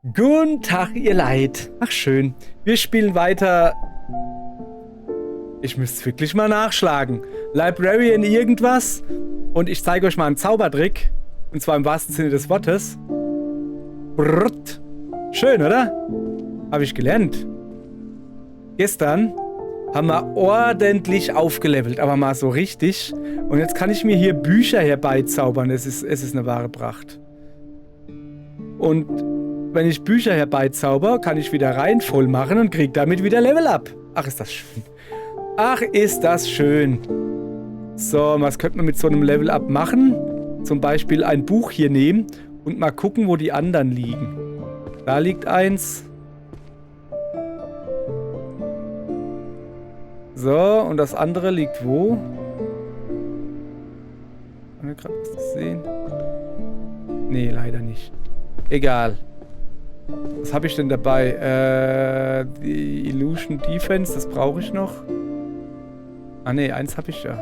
Guten Tag, ihr Leid. Ach, schön. Wir spielen weiter. Ich müsste wirklich mal nachschlagen. Librarian irgendwas. Und ich zeige euch mal einen Zaubertrick. Und zwar im wahrsten Sinne des Wortes. Brrrt. Schön, oder? Habe ich gelernt. Gestern haben wir ordentlich aufgelevelt, aber mal so richtig. Und jetzt kann ich mir hier Bücher herbeizaubern. Es ist eine wahre Pracht. Und wenn ich Bücher herbeizauber, kann ich wieder rein voll machen und kriege damit wieder Level up. Ach, ist das schön. Ach, ist das schön. So, was könnte man mit so einem Level up machen? Zum Beispiel ein Buch hier nehmen und mal gucken, wo die anderen liegen. Da liegt eins. So, und das andere liegt wo? Kann wir gerade was sehen? Nee, leider nicht. Egal. Was habe ich denn dabei? Die Illusion Defense, das brauche ich noch. Ah ne, eins habe ich ja.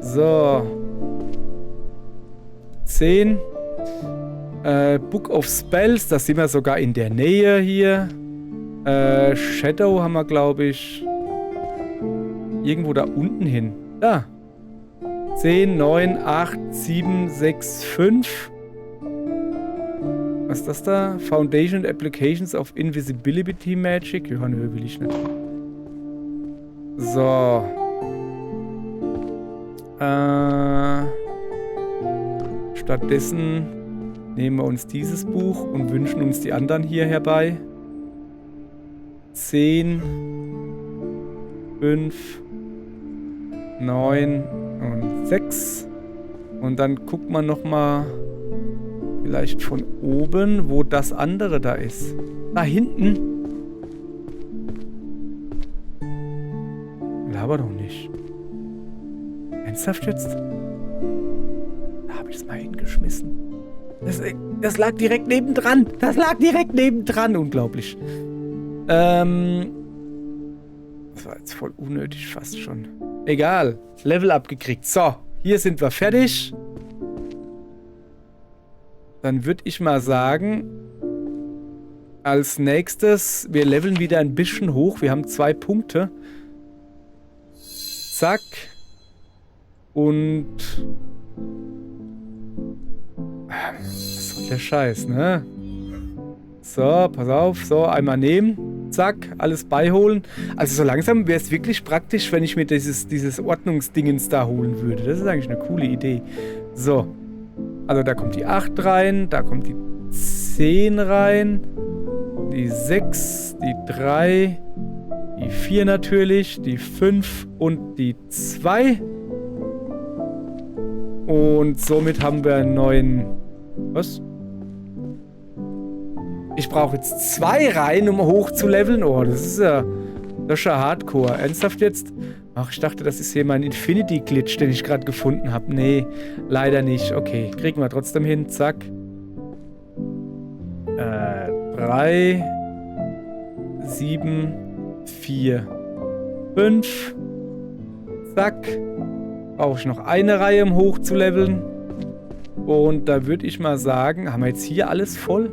So. 10. Book of Spells, das sind wir sogar in der Nähe hier. Shadow haben wir, glaube ich, irgendwo da unten hin. Da. 10, 9, 8, 7, 6, 5. Was ist das da? Foundation and Applications of Invisibility Magic. Ja, nö, will ich nicht. So. Stattdessen nehmen wir uns dieses Buch und wünschen uns die anderen hier herbei. 10, 5, 9 und 6. Und dann guckt man nochmal vielleicht von oben, wo das andere da ist. Da hinten. Laber doch nicht. Ernsthaft jetzt? Da habe ich es mal hingeschmissen. Das lag direkt nebendran. Das lag direkt nebendran. Unglaublich. Das war jetzt voll unnötig fast schon. Egal. Level abgekriegt. So, hier sind wir fertig. Dann würde ich mal sagen, als nächstes, wir leveln wieder ein bisschen hoch. Wir haben 2 Punkte. Zack. Und was soll der Scheiß, ne? So, pass auf. So, einmal nehmen. Zack, alles beiholen. Also so langsam wäre es wirklich praktisch, wenn ich mir dieses Ordnungsdingens da holen würde. Das ist eigentlich eine coole Idee. So. Also da kommt die 8 rein, da kommt die 10 rein, die 6, die 3, die 4 natürlich, die 5 und die 2. Und somit haben wir einen neuen... Was? Ich brauche jetzt 2 rein, um hoch zu leveln. Oh, das ist ja Hardcore. Ernsthaft jetzt? Ach, ich dachte, das ist hier mein Infinity-Glitch, den ich gerade gefunden habe. Nee, leider nicht. Okay, kriegen wir trotzdem hin. Zack. 3, 7, 4, 5. Zack. Brauche ich noch eine Reihe, um hoch zu leveln. Und da würde ich mal sagen, haben wir jetzt hier alles voll?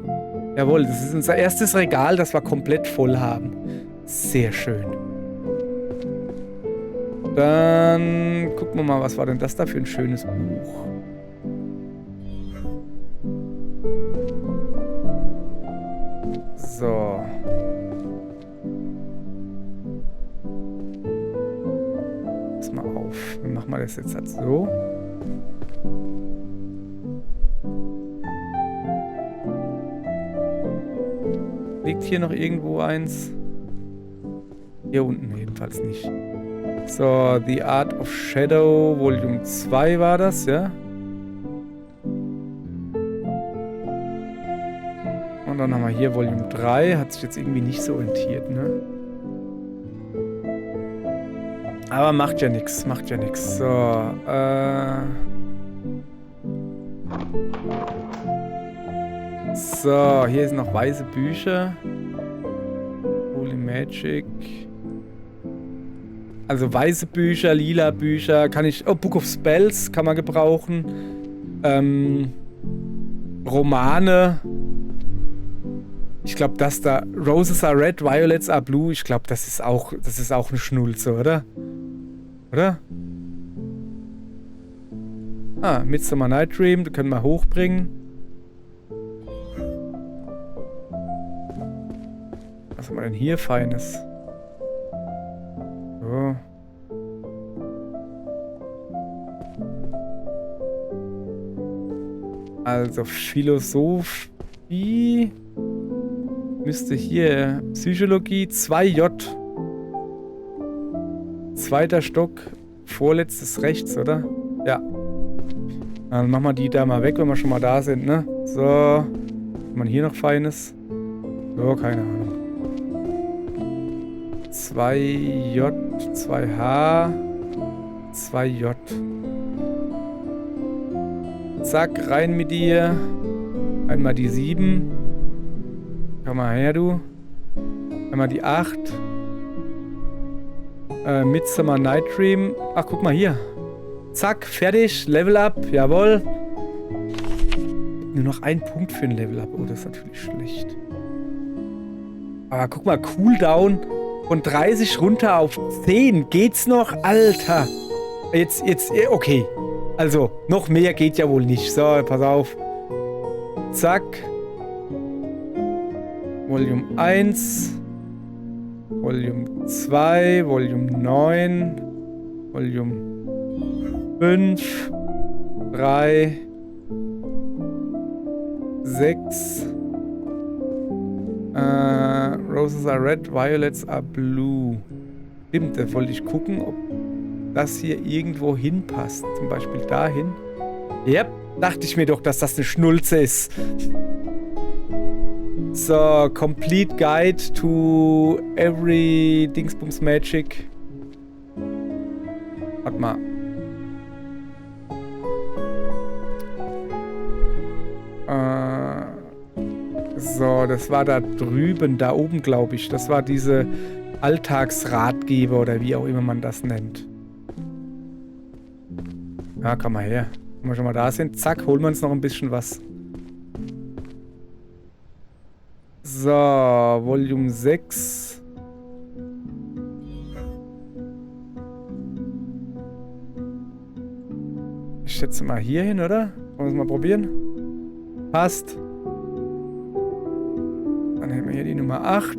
Jawohl, das ist unser erstes Regal, das wir komplett voll haben. Sehr schön. Dann gucken wir mal, was war denn das da für ein schönes Buch? So. Pass mal auf. Wir machen mal das jetzt halt so. Liegt hier noch irgendwo eins? Hier unten jedenfalls nicht. So, The Art of Shadow, Volume 2 war das, ja? Und dann haben wir hier Volume 3. Hat sich jetzt irgendwie nicht so rentiert, ne? Aber macht ja nichts, macht ja nichts. So, So, hier sind noch weiße Bücher. Holy Magic. Also weiße Bücher, lila Bücher, kann ich... Oh, Book of Spells kann man gebrauchen. Romane. Ich glaube, das da, Roses are red, Violets are blue, ich glaube, das ist auch eine Schnulze, oder? Oder? Ah, Midsummer Night Dream, das können wir hochbringen. Was haben wir denn hier Feines? So. Also Philosophie müsste hier Psychologie 2J. Zweiter Stock, vorletztes rechts, oder? Ja. Dann machen wir die da mal weg, wenn wir schon mal da sind, ne? So. Hat man hier noch Feines? So, keine Ahnung. 2J, 2H, 2J. Zack, rein mit dir. Einmal die 7. Komm mal her, du. Einmal die 8. Midsummer Night Dream. Ach, guck mal hier. Zack, fertig. Level Up. Jawohl. Nur noch ein Punkt für ein Level Up. Oh, das ist natürlich schlecht. Aber guck mal, Cooldown von 30 runter auf 10. Geht's noch? Alter. Jetzt, okay. Also, noch mehr geht ja wohl nicht. So, pass auf. Zack. Volume 1. Volume 2. Volume 9. Volume 5. 3. 6. Roses are red, Violets are blue. Stimmt, da wollte ich gucken, ob das hier irgendwo hinpasst. Zum Beispiel dahin. Ja, dachte ich mir doch, dass das eine Schnulze ist. So, Complete Guide to every Dingsbums Magic. Warte mal. So, das war da drüben, da oben, glaube ich. Das war diese Alltagsratgeber oder wie auch immer man das nennt. Ja, komm mal her. Wenn wir schon mal da sind, zack, holen wir uns noch ein bisschen was. So, Volume 6. Ich schätze mal hier hin, oder? Wollen wir es mal probieren? Passt. Dann nehmen wir hier die Nummer 8.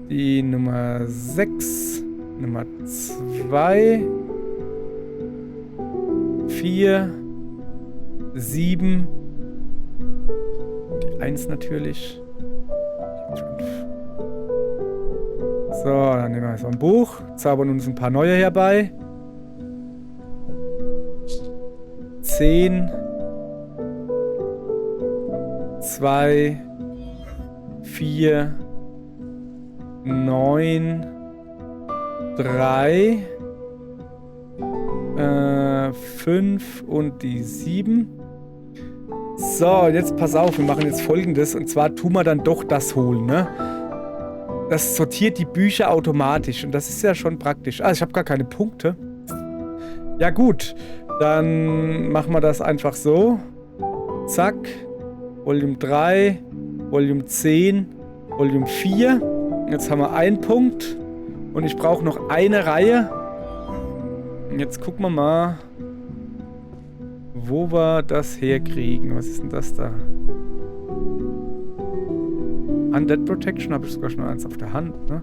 Die Nummer 6. Nummer 2. 4. 7. Die 1 natürlich. 5. So, dann nehmen wir so ein Buch. Zaubern uns ein paar neue herbei. 10. 2. 4. 9. 3. 5 und die 7. So, jetzt pass auf, wir machen jetzt Folgendes. Und zwar tun wir dann doch das holen, ne? Das sortiert die Bücher automatisch. Und das ist ja schon praktisch. Ah, ich habe gar keine Punkte. Ja gut, dann machen wir das einfach so. Zack. Volume 3. Volume 10. Volume 4. Jetzt haben wir einen Punkt. Und ich brauche noch eine Reihe. Und jetzt gucken wir mal, wo wir das herkriegen. Was ist denn das da? Undead Protection habe ich sogar schon eins auf der Hand, ne?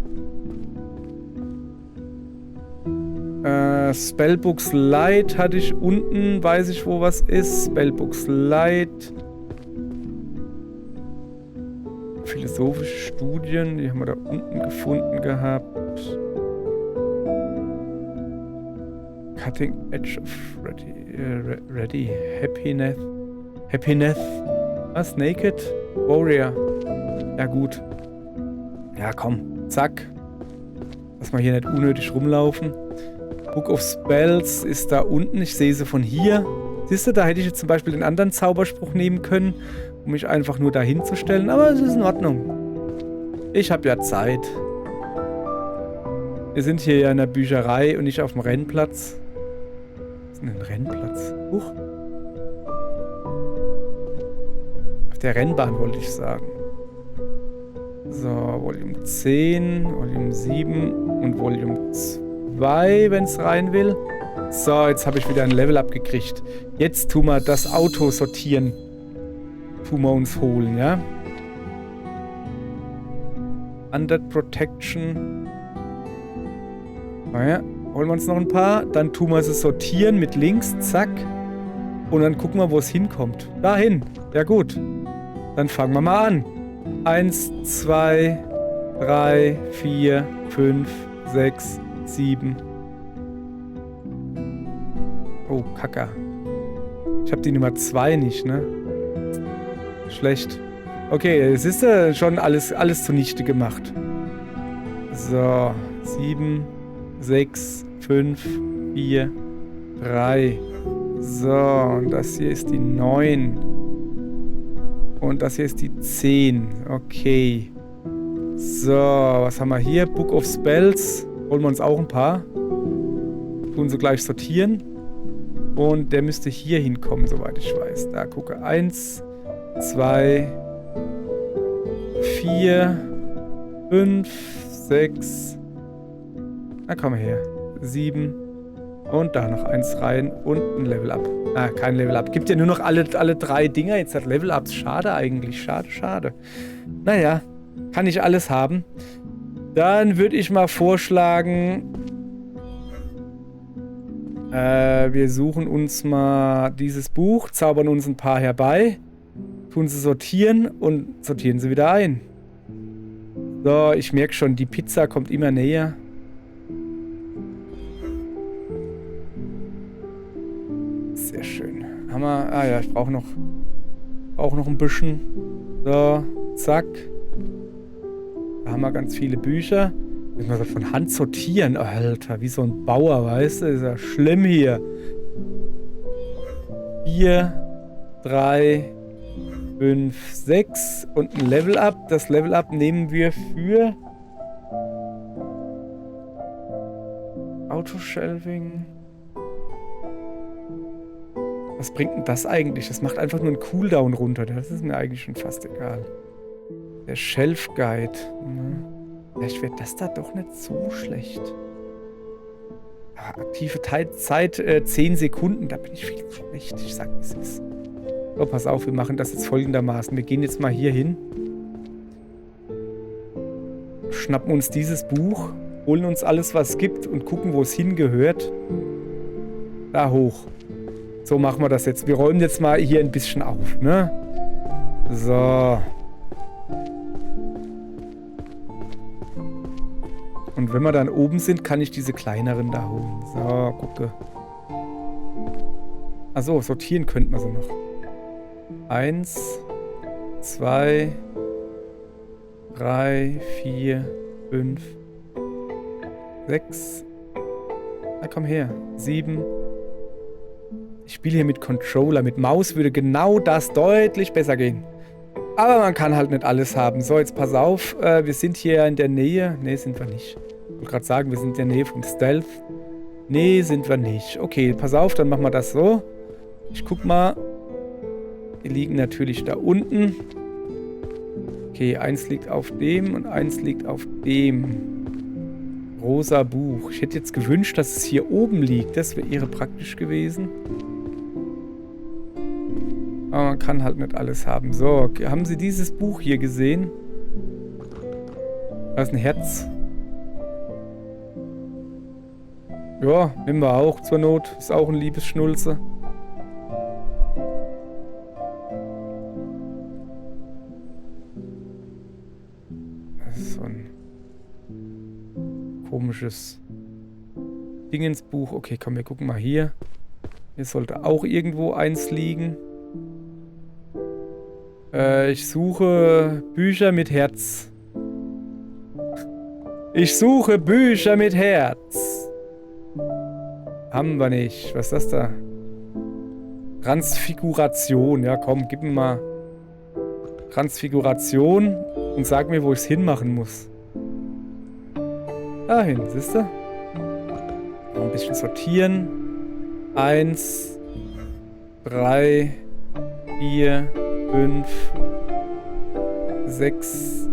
Spellbooks Light hatte ich unten, weiß ich, wo was ist. Spellbooks Light. Philosophische Studien, die haben wir da unten gefunden gehabt. Cutting Edge of Ready. Happiness. Was? Naked? Warrior. Ja gut. Ja komm. Zack. Lass mal hier nicht unnötig rumlaufen. Book of Spells ist da unten. Ich sehe sie von hier. Siehst du, da hätte ich jetzt zum Beispiel den anderen Zauberspruch nehmen können, um mich einfach nur dahin zu stellen. Aber es ist in Ordnung. Ich habe ja Zeit. Wir sind hier ja in der Bücherei und nicht auf dem Rennplatz. Was ist denn ein Rennplatz? Huch. der Rennbahn, wollte ich sagen. So, Volume 10, Volume 7 und Volume 2, wenn es rein will. So, jetzt habe ich wieder ein Level-Up gekriegt. Jetzt tun wir das Auto sortieren. Tun wir uns holen, ja? Under Protection. Naja, holen wir uns noch ein paar. Dann tun wir sie sortieren mit links. Zack. Und dann gucken wir, wo es hinkommt. Dahin. Ja gut. Dann fangen wir mal an. 1, 2, 3, 4, 5, 6, 7. Oh, Kacke. Ich habe die Nummer 2 nicht, ne? Schlecht. Okay, es ist schon alles zunichte gemacht. So, 7, 6, 5, 4, 3. So, und das hier ist die 9. Und das hier ist die 10. Okay. So, was haben wir hier? Book of Spells. Holen wir uns auch ein paar. Tun sie gleich sortieren. Und der müsste hier hinkommen, soweit ich weiß. Da, gucke. 1, 2, 4, 5, 6. Na, komm her. 7. Und da noch eins rein und ein Level-Up. Ah, kein Level-Up. Gibt ja nur noch alle 3 Dinger. Jetzt hat Level-Ups. Schade eigentlich. Schade, schade. Naja, kann ich alles haben. Dann würde ich mal vorschlagen, wir suchen uns mal dieses Buch, zaubern uns ein paar herbei, tun sie sortieren und sortieren sie wieder ein. So, ich merke schon, die Pizza kommt immer näher. Sehr schön. Haben wir... Ah ja, ich brauche noch ein bisschen. So, zack. Da haben wir ganz viele Bücher. Müssen wir das von Hand sortieren. Alter, wie so ein Bauer, weißt du? Ist ja schlimm hier. 4, 3, 5, 6 und ein Level-Up. Das Level-Up nehmen wir für Autoshelving. Was bringt denn das eigentlich? Das macht einfach nur einen Cooldown runter. Das ist mir eigentlich schon fast egal. Der Shelf Guide. Vielleicht wird das da doch nicht so schlecht. Aber aktive Zeit 10 Sekunden. Da bin ich viel zu schlecht. Ich sag, wie es ist. So, pass auf, wir machen das jetzt folgendermaßen. Wir gehen jetzt mal hier hin. Schnappen uns dieses Buch. Holen uns alles, was es gibt und gucken, wo es hingehört. Da hoch. So machen wir das jetzt. Wir räumen jetzt mal hier ein bisschen auf, ne? So. Und wenn wir dann oben sind, kann ich diese kleineren da holen. So, gucke. Achso, sortieren könnten wir sie noch. 1, 2, 3, 4, 5, 6. Na komm her. 7. Ich spiele hier mit Controller. Mit Maus würde genau das deutlich besser gehen. Aber man kann halt nicht alles haben. So, jetzt pass auf. Wir sind hier in der Nähe. Nee, sind wir nicht. Ich wollte gerade sagen, wir sind in der Nähe vom Stealth. Nee, sind wir nicht. Okay, pass auf, dann machen wir das so. Ich guck mal. Die liegen natürlich da unten. Okay, eins liegt auf dem und eins liegt auf dem. Rosa Buch. Ich hätte jetzt gewünscht, dass es hier oben liegt. Das wäre praktisch gewesen. Aber man kann halt nicht alles haben. So, okay. Haben Sie dieses Buch hier gesehen? Da ist ein Herz. Ja, nehmen wir auch zur Not. Ist auch ein Liebesschnulze. Das ist so ein komisches Dingensbuch. Okay, komm, wir gucken mal hier. Hier sollte auch irgendwo eins liegen. Ich suche Bücher mit Herz. Ich suche Bücher mit Herz. Haben wir nicht. Was ist das da? Transfiguration. Ja, komm, gib mir mal Transfiguration und sag mir, wo ich es hinmachen muss. Dahin, siehst du? Noch ein bisschen sortieren. 1, 3, 4, 5, 6,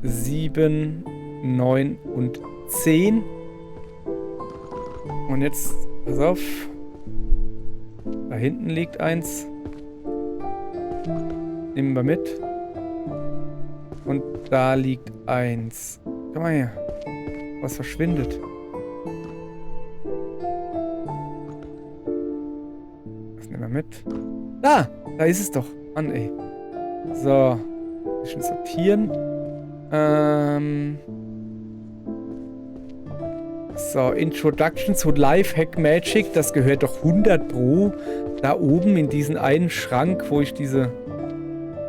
7, 9 und 10. Und jetzt, pass auf. Da hinten liegt eins. Nehmen wir mit. Und da liegt eins. Komm mal her. Was verschwindet? Das nehmen wir mit. Da ist es doch. Mann, ey. So. Ein bisschen sortieren. So, Introduction zu Lifehack Magic. Das gehört doch 100 Pro da oben in diesen einen Schrank, wo ich diese...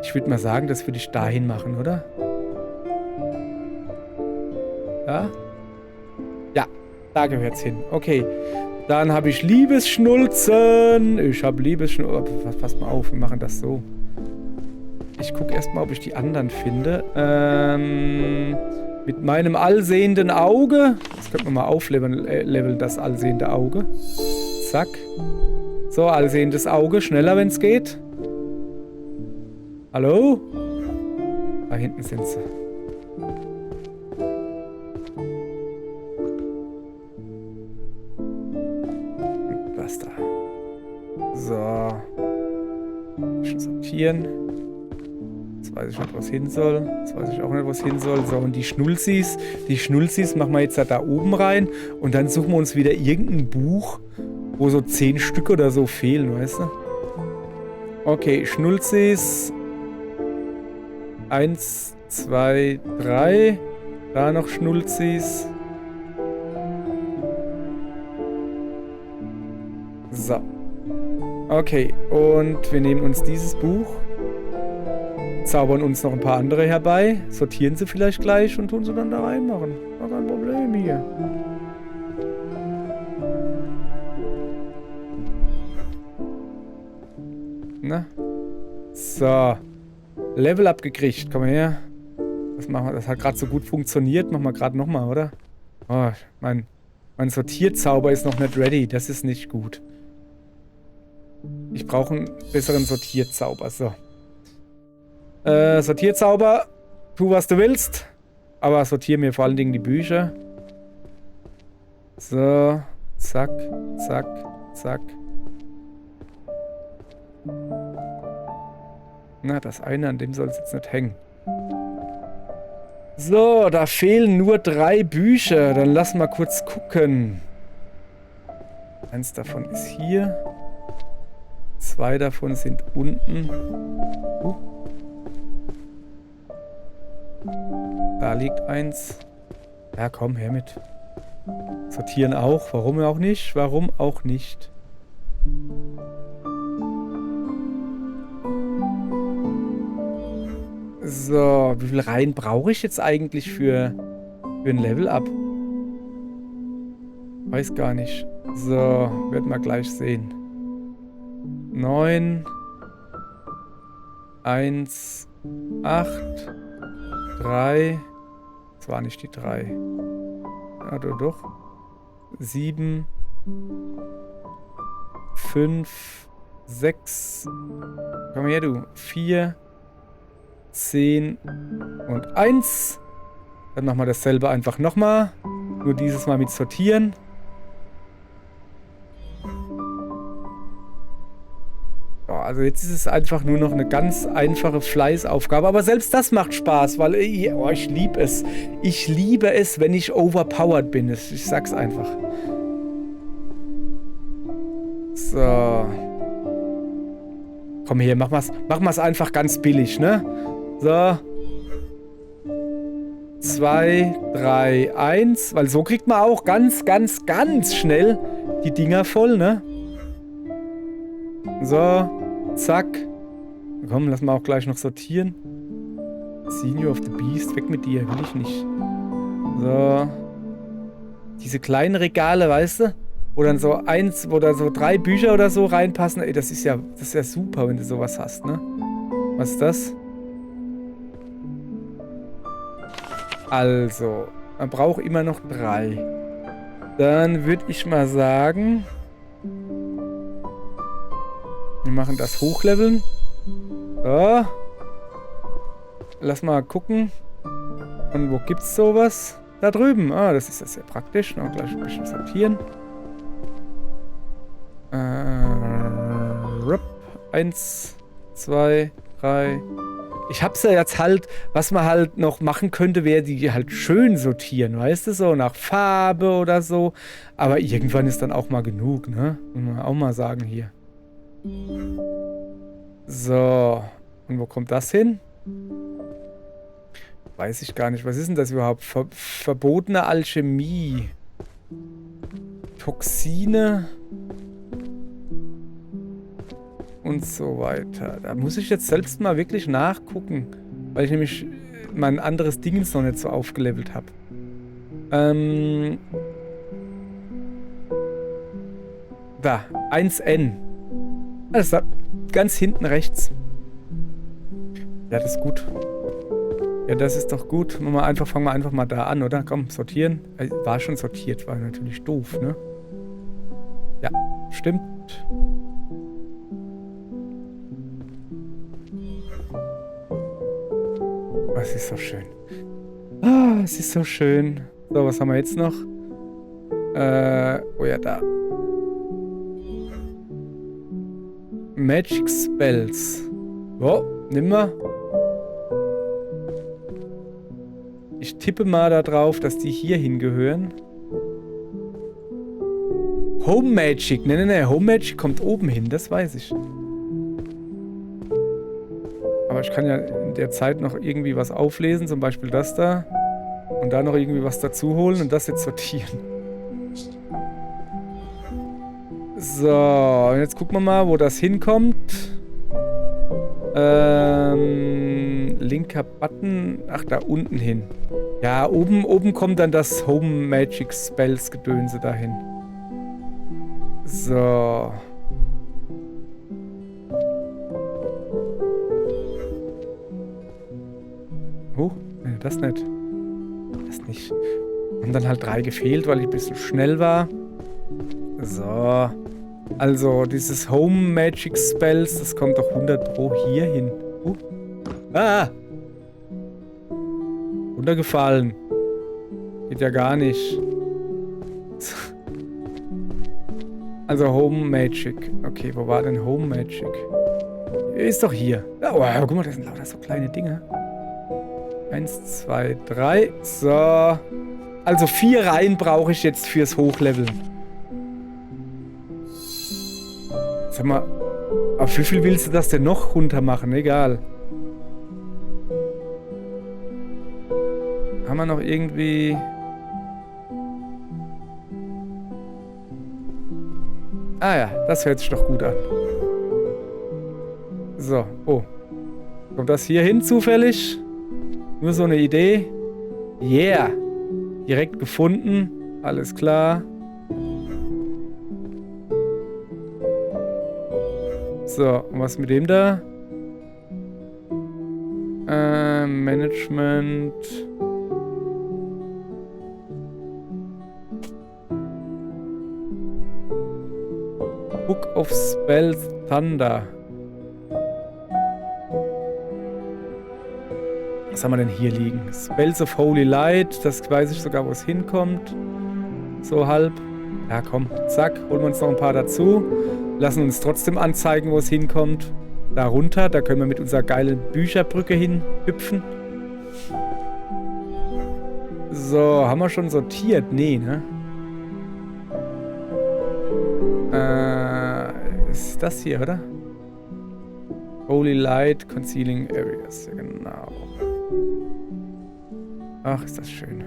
Ich würde mal sagen, das würde ich dahin machen, oder? Ja? Ja, da gehört's hin. Okay. Dann habe ich Liebesschnulzen. Ich habe Liebesschnulzen. Oh, pass mal auf, wir machen das so. Ich gucke erstmal, ob ich die anderen finde. Mit meinem allsehenden Auge. Das könnte man mal aufleveln, das allsehende Auge. Zack. So, allsehendes Auge. Schneller, wenn es geht. Hallo? Da hinten sind sie. Und das da. So. Schon sortieren. Jetzt weiß ich nicht, was hin soll. Jetzt weiß ich auch nicht, was hin soll. So, und die Schnulzis. Die Schnulzis machen wir jetzt da oben rein. Und dann suchen wir uns wieder irgendein Buch, wo so 10 Stück oder so fehlen, weißt du? Okay, Schnulzis. 1, 2, 3. Da noch Schnulzis. So. Okay, und wir nehmen uns dieses Buch. Zaubern uns noch ein paar andere herbei. Sortieren sie vielleicht gleich und tun sie dann da reinmachen. Gar kein Problem hier. Na? So. Level up gekriegt. Komm mal her. Das machen wir. Das hat gerade so gut funktioniert. Machen wir gerade nochmal, oder? Oh, mein Sortierzauber ist noch nicht ready. Das ist nicht gut. Ich brauche einen besseren Sortierzauber. So. Sortierzauber. Tu, was du willst. Aber sortiere mir vor allen Dingen die Bücher. So. Zack. Zack. Zack. Na, das eine, an dem soll es jetzt nicht hängen. So, da fehlen nur 3 Bücher. Dann lass mal kurz gucken. Eins davon ist hier. 2 davon sind unten. Da liegt eins. Ja, komm, her mit. Sortieren auch. Warum auch nicht? Warum auch nicht? So, wie viel Reihen brauche ich jetzt eigentlich für ein Level-Up? Weiß gar nicht. So, werden wir gleich sehen. 9, 1, 8, 3. Das war nicht die 3. Ja, doch. 7, 5, 6. Komm her, du. 4, 10 und 1. Dann machen wir dasselbe einfach nochmal. Nur dieses Mal mit Sortieren. Also jetzt ist es einfach nur noch eine ganz einfache Fleißaufgabe. Aber selbst das macht Spaß, weil ich liebe es. Ich liebe es, wenn ich overpowered bin. Ich sag's einfach. So. Komm hier, mach mal's einfach ganz billig, ne? So. 2, 3, 1. Weil so kriegt man auch ganz, ganz, ganz schnell die Dinger voll, ne? So. Zack. Komm, lass mal auch gleich noch sortieren. Senior of the Beast, weg mit dir, will ich nicht. So. Diese kleinen Regale, weißt du? Wo dann so eins oder so 3 Bücher oder so reinpassen. Ey, das ist ja super, wenn du sowas hast, ne? Was ist das? Also, man braucht immer noch 3. Dann würde ich mal sagen... Wir machen das Hochleveln. So. Lass mal gucken. Und wo gibt's sowas? Da drüben. Ah, das ist ja sehr praktisch. Noch gleich ein bisschen sortieren. 1, 2, 3. Ich hab's ja jetzt halt, was man halt noch machen könnte, wäre die halt schön sortieren, weißt du, so nach Farbe oder so. Aber irgendwann ist dann auch mal genug, ne? Muss man auch mal sagen hier. So. Und wo kommt das hin? Weiß ich gar nicht. Was ist denn das überhaupt? Verbotene Alchemie. Toxine. Und so weiter. Da muss ich jetzt selbst mal wirklich nachgucken, weil ich nämlich mein anderes Dingens noch nicht so aufgelevelt habe. Da, 1N. Das ist da ganz hinten rechts. Ja, das ist gut. Ja, das ist doch gut. Fangen wir einfach mal da an, oder? Komm, sortieren. War schon sortiert, war natürlich doof, ne? Ja, stimmt. Oh, es ist so schön. Ah, es ist so schön. So, was haben wir jetzt noch? Oh ja, da. Magic Spells. Oh, nimm mal. Ich tippe mal da drauf, dass die hier hingehören. Home Magic. Ne. Home Magic kommt oben hin, das weiß ich. Aber ich kann ja in der Zeit noch irgendwie was auflesen, zum Beispiel das da. Und da noch irgendwie was dazu holen und das jetzt sortieren. So, und jetzt gucken wir mal, wo das hinkommt. Linker Button. Ach, da unten hin. Ja, oben kommt dann das Home Magic Spells Gedönse dahin. So. Nee, das nicht. Das nicht. Haben dann halt 3 gefehlt, weil ich ein bisschen schnell war. So. Also, dieses Home Magic Spells, das kommt doch 100 Pro hier hin. Ah! Runtergefallen. Geht ja gar nicht. Also Home Magic. Okay, wo war denn Home Magic? Ist doch hier. Oh, guck mal, das sind lauter so kleine Dinge. 1, 2, 3. So. Also 4 Reihen brauche ich jetzt fürs Hochleveln. Sag mal, auf wie viel willst du das denn noch runter machen? Egal. Haben wir noch irgendwie... Ah ja, das hört sich doch gut an. So, oh. Kommt das hier hin zufällig? Nur so eine Idee? Yeah. Direkt gefunden. Alles klar. So, und was mit dem da? Management. Book of Spells Thunder. Was haben wir denn hier liegen? Spells of Holy Light. Das weiß ich sogar, wo es hinkommt. So halb. Ja, komm. Zack. Holen wir uns noch ein paar dazu. Lassen uns trotzdem anzeigen, wo es hinkommt. Da runter. Da können wir mit unserer geilen Bücherbrücke hinhüpfen. So, haben wir schon sortiert? Nee, ne? Ist das hier, oder? Holy Light Concealing Areas. Ja, genau. Ach, ist das schön.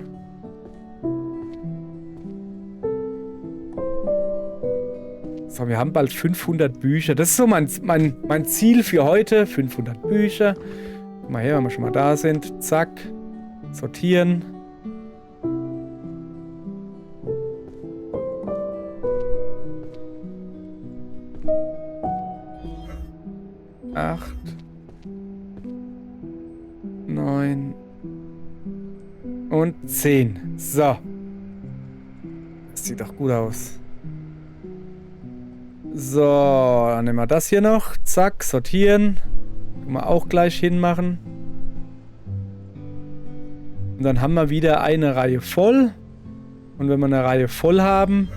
So, wir haben bald 500 Bücher. Das ist so mein Ziel für heute. 500 Bücher. Guck mal her, wenn wir schon mal da sind. Zack. Sortieren. Acht. 9. Und 10. So. Das sieht doch gut aus. So, dann nehmen wir das hier noch. Zack, sortieren. Können wir auch gleich hinmachen. Und dann haben wir wieder eine Reihe voll. Und wenn wir eine Reihe voll haben,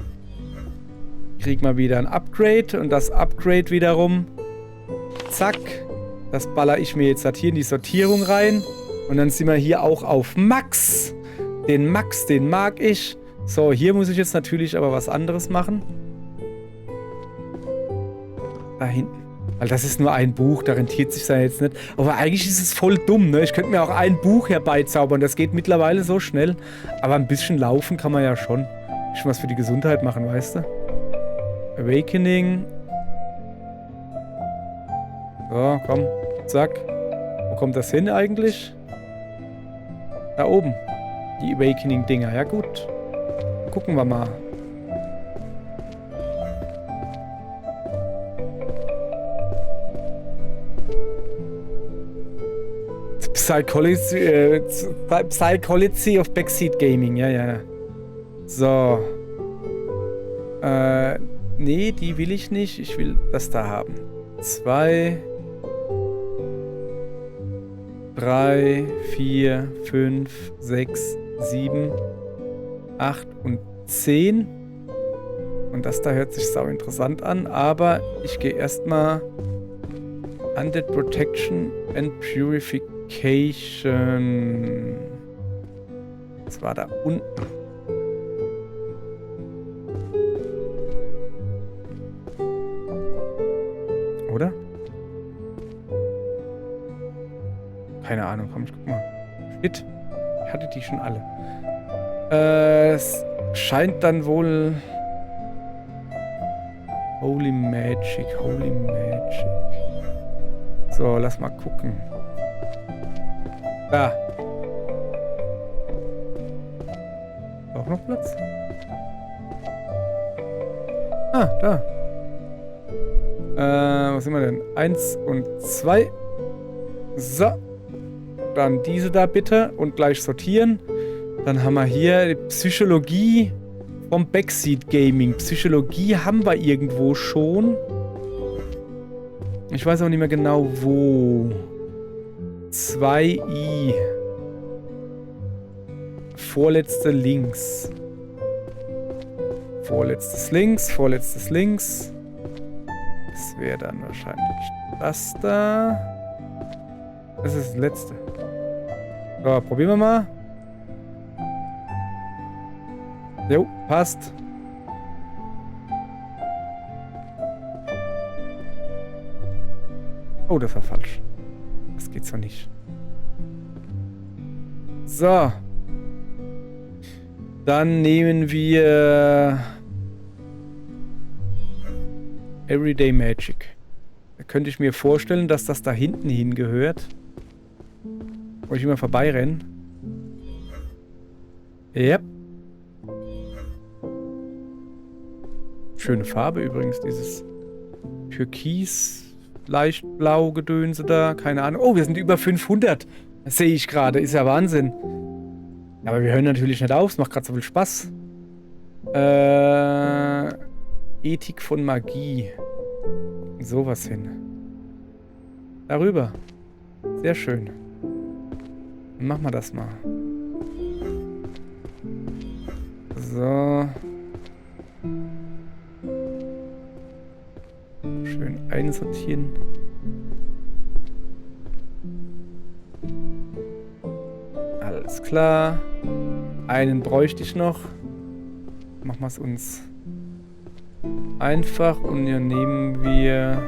kriegen wir wieder ein Upgrade. Und das Upgrade wiederum, zack, das baller ich mir jetzt hier in die Sortierung rein. Und dann sind wir hier auch auf Max. Den Max, den mag ich. So, hier muss ich jetzt natürlich aber was anderes machen. Da hinten. Weil das ist nur ein Buch, da rentiert sich ja jetzt nicht. Aber eigentlich ist es voll dumm, ne? Ich könnte mir auch ein Buch herbeizaubern. Das geht mittlerweile so schnell. Aber ein bisschen laufen kann man ja schon. Ich will was für die Gesundheit machen, weißt du? Awakening. So, komm. Zack. Wo kommt das hin eigentlich? Da oben. Die Awakening-Dinger. Ja gut. Gucken wir mal. Psychology of Backseat Gaming. Ja, ja. So. Nee, die will ich nicht. Ich will das da haben. 2, 3, 4, 5, 6, 7, 8 und 10. Und das da hört sich sau interessant an, aber ich gehe erstmal Undead Protection and Purification. Das war da unten. Oder? Keine Ahnung, komm, ich guck mal. Shit. Ich hatte die schon alle. Es scheint dann wohl... Holy Magic, Holy Magic. So, lass mal gucken. Da. Auch noch Platz? Ah, da. Was sind wir denn? 1 und 2. So. Dann diese da bitte und gleich sortieren. Dann haben wir hier die Psychologie vom Backseat Gaming. Psychologie haben wir irgendwo schon. Ich weiß auch nicht mehr genau wo. 2i. Vorletzte links. Vorletztes links, vorletztes links. Das wäre dann wahrscheinlich das da. Das ist das letzte. So, probieren wir mal. Jo, passt. Oh, das war falsch. Das geht so nicht. So. Dann nehmen wir Everyday Magic. Da könnte ich mir vorstellen, dass das da hinten hingehört. Wo ich immer vorbeirenne. Yep. Schöne Farbe übrigens, dieses Türkis, leicht blau Gedönse da, keine Ahnung. Oh, wir sind über 500. Das sehe ich gerade, ist ja Wahnsinn. Aber wir hören natürlich nicht auf, es macht gerade so viel Spaß. Ethik von Magie. Sowas hin. Darüber. Sehr schön. Dann machen wir das mal. So. Schön einsortieren. Alles klar. Einen bräuchte ich noch. Machen wir es uns einfach und hier nehmen wir...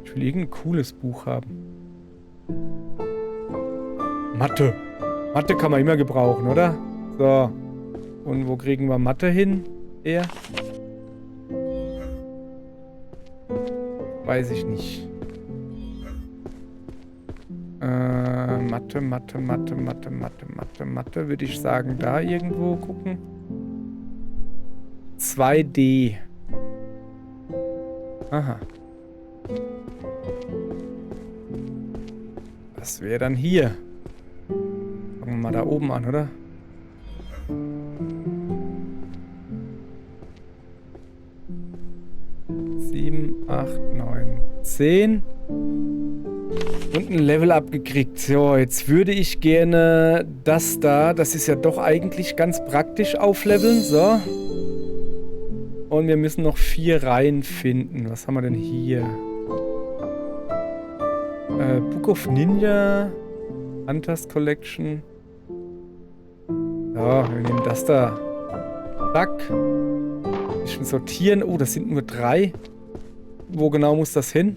Ich will irgendein cooles Buch haben. Mathe. Mathe kann man immer gebrauchen, oder? So. Und wo kriegen wir Mathe hin? Eher? Weiß ich nicht. Mathe, würde ich sagen, da irgendwo gucken. 2D. Aha. Das wäre dann hier. Fangen wir mal da oben an, oder? 9, 10. Und ein Level abgekriegt. So, jetzt würde ich gerne das da. Das ist ja doch eigentlich ganz praktisch aufleveln. So. Und wir müssen noch 4 Reihen finden. Was haben wir denn hier? Book of Ninja. Hunters Collection. Ja, wir nehmen das da. Zack. Bisschen sortieren. Oh, das sind nur 3. Wo genau muss das hin?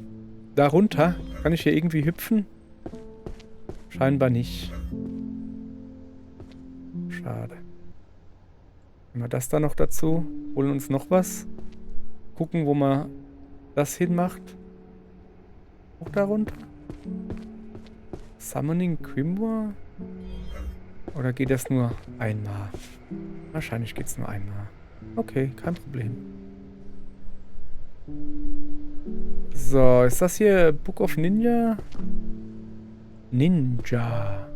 Da runter? Kann ich hier irgendwie hüpfen? Scheinbar nicht. Schade. Nehmen wir das da noch dazu. Holen uns noch was. Gucken, wo man das hinmacht. Auch da runter. Summoning Grimwar? Oder geht das nur einmal? Wahrscheinlich geht es nur einmal. Okay, kein Problem. So, ist das hier Book of Ninja? Ninja.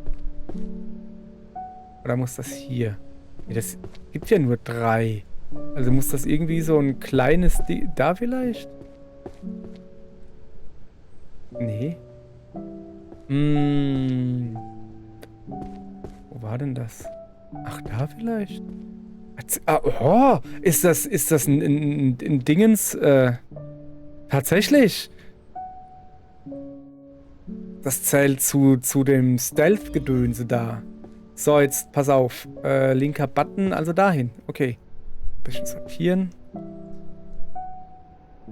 Oder muss das hier? Nee, das gibt ja nur 3. Also muss das irgendwie so ein kleines... Da vielleicht? Nee. Wo war denn das? Ach, da vielleicht? Oh, ist das ein Dingens... Tatsächlich. Das zählt zu dem Stealth-Gedönse da. So, jetzt pass auf. Linker Button, also dahin. Okay. Bisschen sortieren.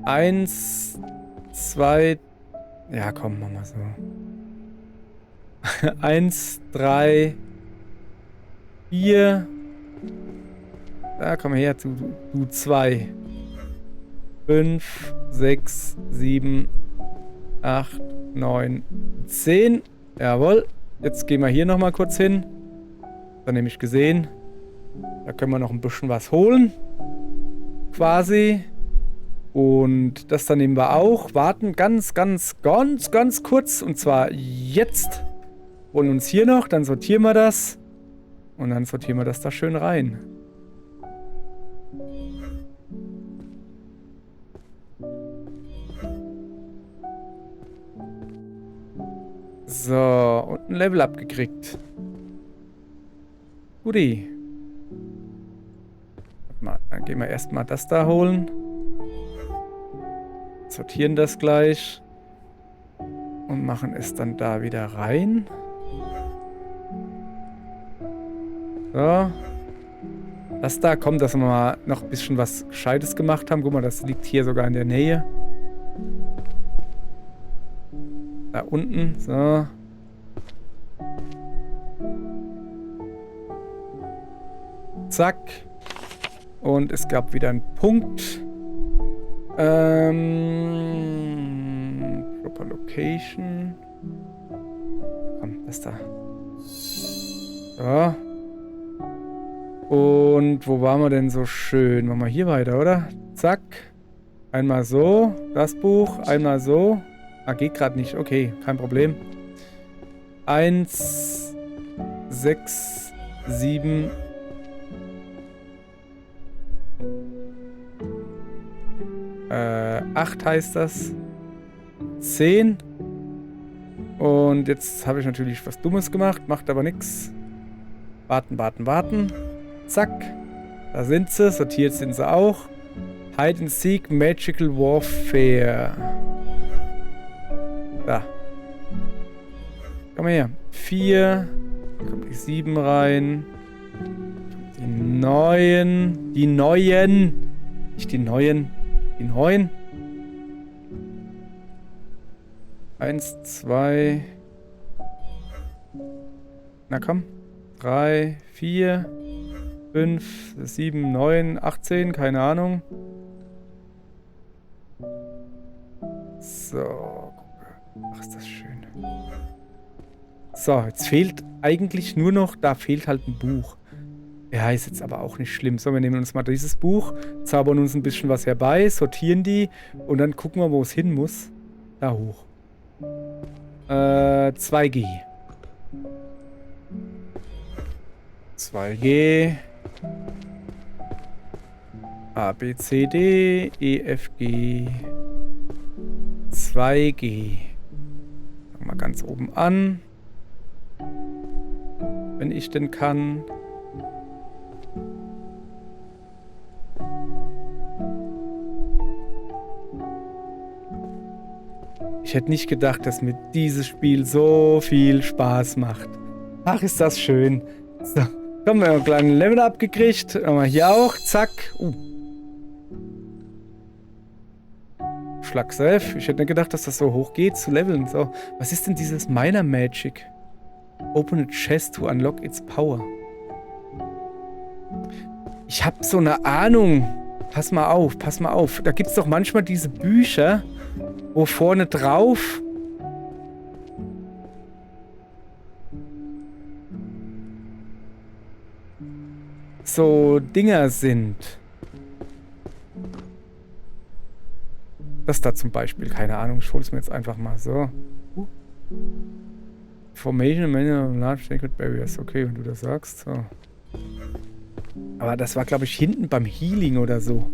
1, 2... Ja, komm, machen wir so. 1, 3, 4. Da, komm her, du 2. 5, 6, 7, 8, 9, 10. Jawohl. Jetzt gehen wir hier nochmal kurz hin. Dann nämlich gesehen. Da können wir noch ein bisschen was holen. Quasi. Und das dann nehmen wir auch. Warten ganz kurz. Und zwar jetzt. Holen uns hier noch. Dann sortieren wir das. Und dann sortieren wir das da schön rein. So, und ein Level abgekriegt. Guti. Dann gehen wir erstmal das da holen. Sortieren das gleich. Und machen es dann da wieder rein. So. Das da kommt, dass wir mal noch ein bisschen was Gescheites gemacht haben. Guck mal, das liegt hier sogar in der Nähe. Da unten, so. Zack. Und es gab wieder einen Punkt. Proper Location. Komm, das da. So. Und wo waren wir denn so schön? Machen wir hier weiter, oder? Zack. Einmal so. Das Buch. Einmal so. Ah, geht gerade nicht. Okay, kein Problem. 1, 6, 7. Äh, 8 heißt das. 10. Und jetzt habe ich natürlich was Dummes gemacht. Macht aber nichts. Warten. Zack. Da sind sie. Sortiert sind sie auch. Hide and Seek Magical Warfare. Da. Komm mal her. 4. Kommt die 7 rein. Die 9. Die neuen. Nicht die neuen. Die 9. 1, 2. Na komm. 3, 4, 5, 7, 9, 18. Keine Ahnung. So. Ach, ist das schön. So, jetzt fehlt eigentlich nur noch, da fehlt halt ein Buch. Ja, ist jetzt aber auch nicht schlimm. So, wir nehmen uns mal dieses Buch, zaubern uns ein bisschen was herbei, sortieren die und dann gucken wir, wo es hin muss. Da hoch. 2G. 2G. A, B, C, D, E, F, G. 2G. Fangen wir ganz oben an. Wenn ich denn kann. Ich hätte nicht gedacht, dass mir dieses Spiel so viel Spaß macht. Ach, ist das schön. So, komm, wir haben einen kleinen Level-Up gekriegt. Haben wir hier auch. Zack. Schlag safe. Ich hätte nicht gedacht, dass das so hoch geht zu leveln. So, was ist denn dieses Minor Magic? Open a chest to unlock its power. Ich habe so eine Ahnung. Pass mal auf, pass mal auf. Da gibt es doch manchmal diese Bücher, wo vorne drauf so Dinger sind. Das da zum Beispiel, keine Ahnung, ich hole es mir jetzt einfach mal so. Formation of large sacred barriers. Okay, wenn du das sagst. So. Aber das war, glaube ich, hinten beim Healing oder so,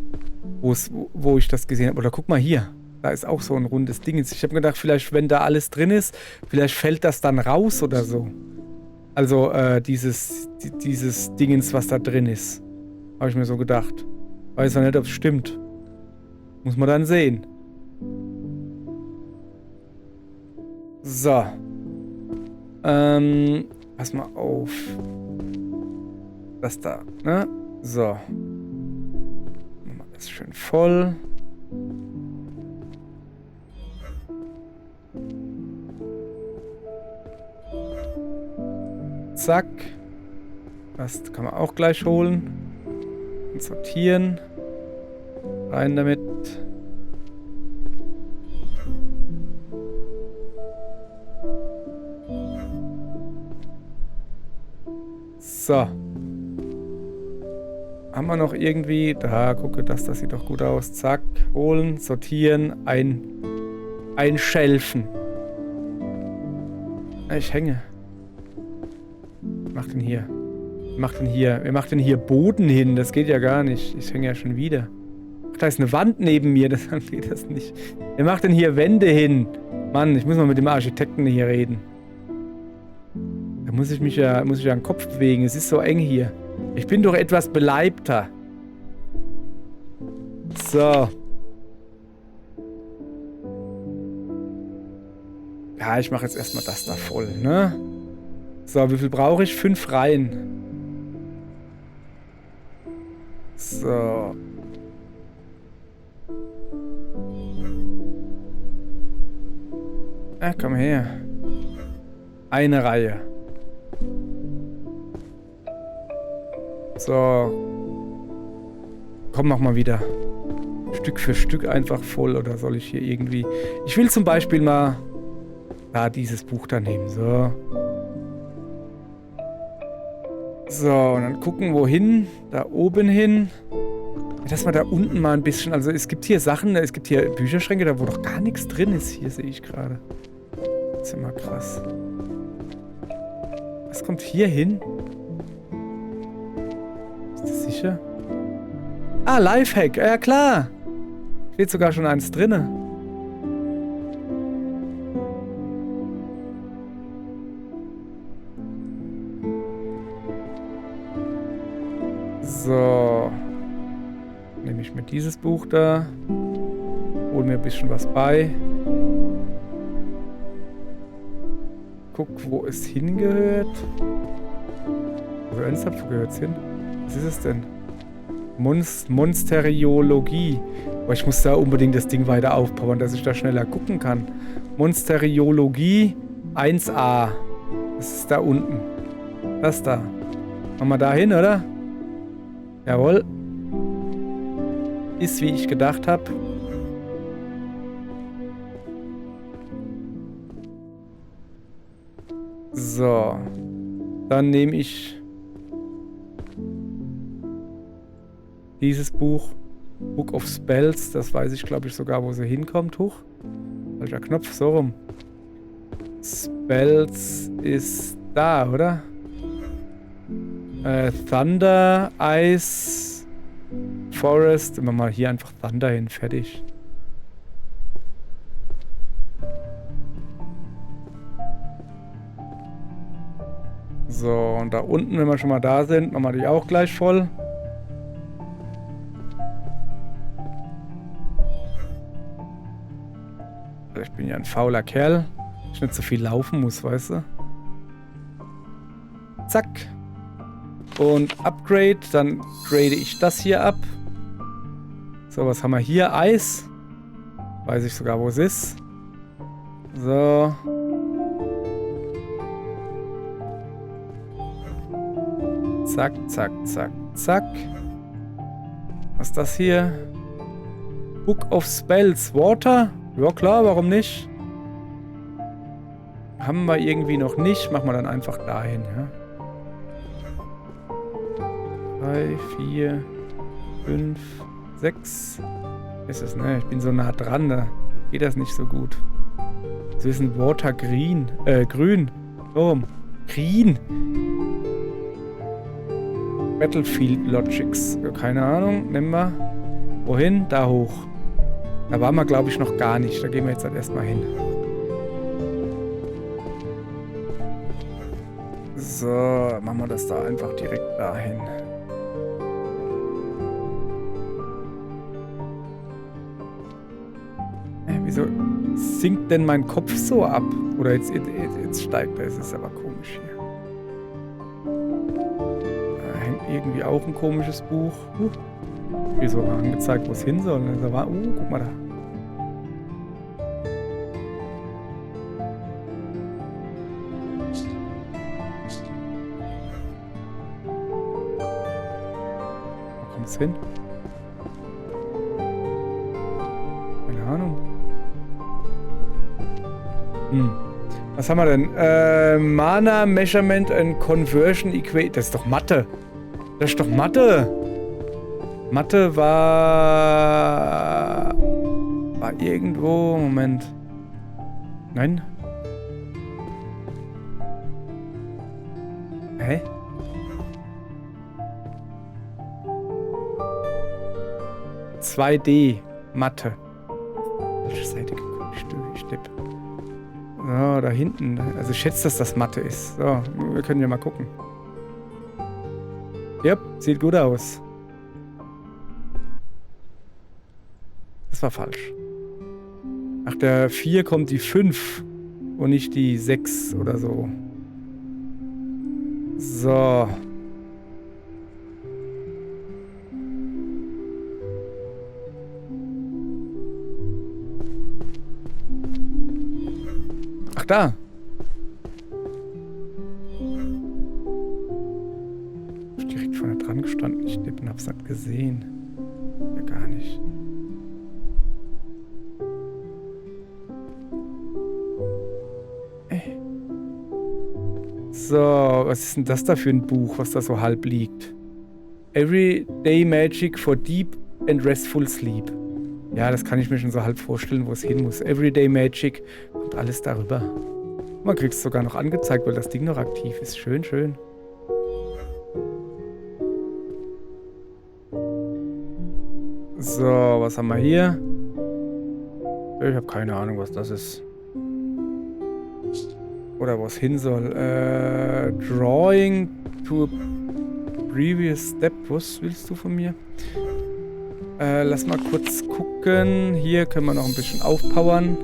wo ich das gesehen habe. Oder guck mal hier. Da ist auch so ein rundes Ding. Ich habe gedacht, vielleicht, wenn da alles drin ist, vielleicht fällt das dann raus oder so. Also, dieses Dingens, was da drin ist. Habe ich mir so gedacht. Weiß ja nicht, ob es stimmt. Muss man dann sehen. So. Pass mal auf. Das da, ne? So. Machen wir das schön voll. Zack. Das kann man auch gleich holen. Und sortieren. Rein damit. So. Haben wir noch irgendwie... Da, gucke, das sieht doch gut aus. Zack. Holen, sortieren, einschelfen. Ich hänge. Mach den hier. Wer macht denn hier Boden hin? Das geht ja gar nicht. Ich hänge ja schon wieder. Ach, da ist eine Wand neben mir. Deshalb geht das nicht. Wer macht denn hier Wände hin? Mann, ich muss mal mit dem Architekten hier reden. Da muss ich ja den Kopf bewegen. Es ist so eng hier. Ich bin doch etwas beleibter. So. Ja, ich mache jetzt erstmal das da voll, ne? So, wie viel brauche ich? 5 Reihen. So. Komm her. Eine Reihe. So. Komm, mach mal wieder. Stück für Stück einfach voll. Oder soll ich hier irgendwie... Ich will zum Beispiel mal... Da dieses Buch da nehmen. So. So, und dann gucken, wohin. Da oben hin. Dass wir da unten mal ein bisschen... Also es gibt hier Sachen, es gibt hier Bücherschränke, da wo doch gar nichts drin ist. Hier sehe ich gerade. Das ist immer krass. Was kommt hier hin? Ist das sicher? Ah, Lifehack. Ja, klar. Steht sogar schon eins drinne. So. Nehme ich mir dieses Buch da. Hol mir ein bisschen was bei. Guck, wo es hingehört. Also ernsthaft, wo gehört es hin? Was ist es denn? Monsteriologie. Aber ich muss da unbedingt das Ding weiter aufpowern, dass ich da schneller gucken kann. Monsteriologie 1a. Das ist da unten. Das da. Machen wir da hin, oder? Jawohl. Ist, wie ich gedacht habe. So. Dann nehme ich dieses Buch. Book of Spells. Das weiß ich, glaube ich, sogar, wo sie hinkommt. Huch. Falscher Knopf. So rum. Spells ist da, oder? Thunder, Ice, Forest. Immer mal hier einfach Thunder hin. Fertig. So, und da unten, wenn wir schon mal da sind, machen wir die auch gleich voll. Ich bin ja ein fauler Kerl. Ich nicht so viel laufen muss, weißt du? Zack. Und Upgrade. Dann grade ich das hier ab. So, was haben wir hier? Eis. Weiß ich sogar, wo es ist. So. Zack, zack, zack, zack. Was ist das hier? Book of Spells. Water? Ja klar, warum nicht? Haben wir irgendwie noch nicht. Machen wir dann einfach dahin, ja. 3, 4, 5, 6. Ist es, ne? Ich bin so nah dran, da geht das nicht so gut. Das ist ein Water Green. Grün. Oh, Green. Battlefield Logics. Ja, keine Ahnung. Nehmen wir. Wohin? Da hoch. Da waren wir, glaube ich, noch gar nicht. Da gehen wir jetzt halt erstmal hin. So, machen wir das da einfach direkt dahin. Wieso sinkt denn mein Kopf so ab? Oder jetzt steigt er. Es ist aber komisch hier. Da hängt irgendwie auch ein komisches Buch. Hier sogar angezeigt, wo es hin soll. Da war, guck mal da. Wo kommt es hin? Keine Ahnung. Was haben wir denn? Mana, Measurement and Conversion Equation. Das ist doch Mathe. Das ist doch Mathe. Mathe war irgendwo... Moment. Nein? Hä? ...2D. Mathe. Welche Seite geguckt? Ich tippe. So, da hinten. Also ich schätze, dass das Mathe ist. So, wir können ja mal gucken. Yep, sieht gut aus. Das war falsch. Nach der 4 kommt die 5 und nicht die 6 oder so. So. Ach, da. Ich bin direkt vorne dran gestanden. Ich hab's nicht gesehen. Ja, gar nicht. So, was ist denn das da für ein Buch, was da so halb liegt? Everyday Magic for Deep and Restful Sleep. Ja, das kann ich mir schon so halb vorstellen, wo es hin muss. Everyday Magic und alles darüber. Man kriegt es sogar noch angezeigt, weil das Ding noch aktiv ist. Schön, schön. So, was haben wir hier? Ich habe keine Ahnung, was das ist. Oder wo es hin soll. Drawing to a previous step. Was willst du von mir? Lass mal kurz gucken. Hier können wir noch ein bisschen aufpowern.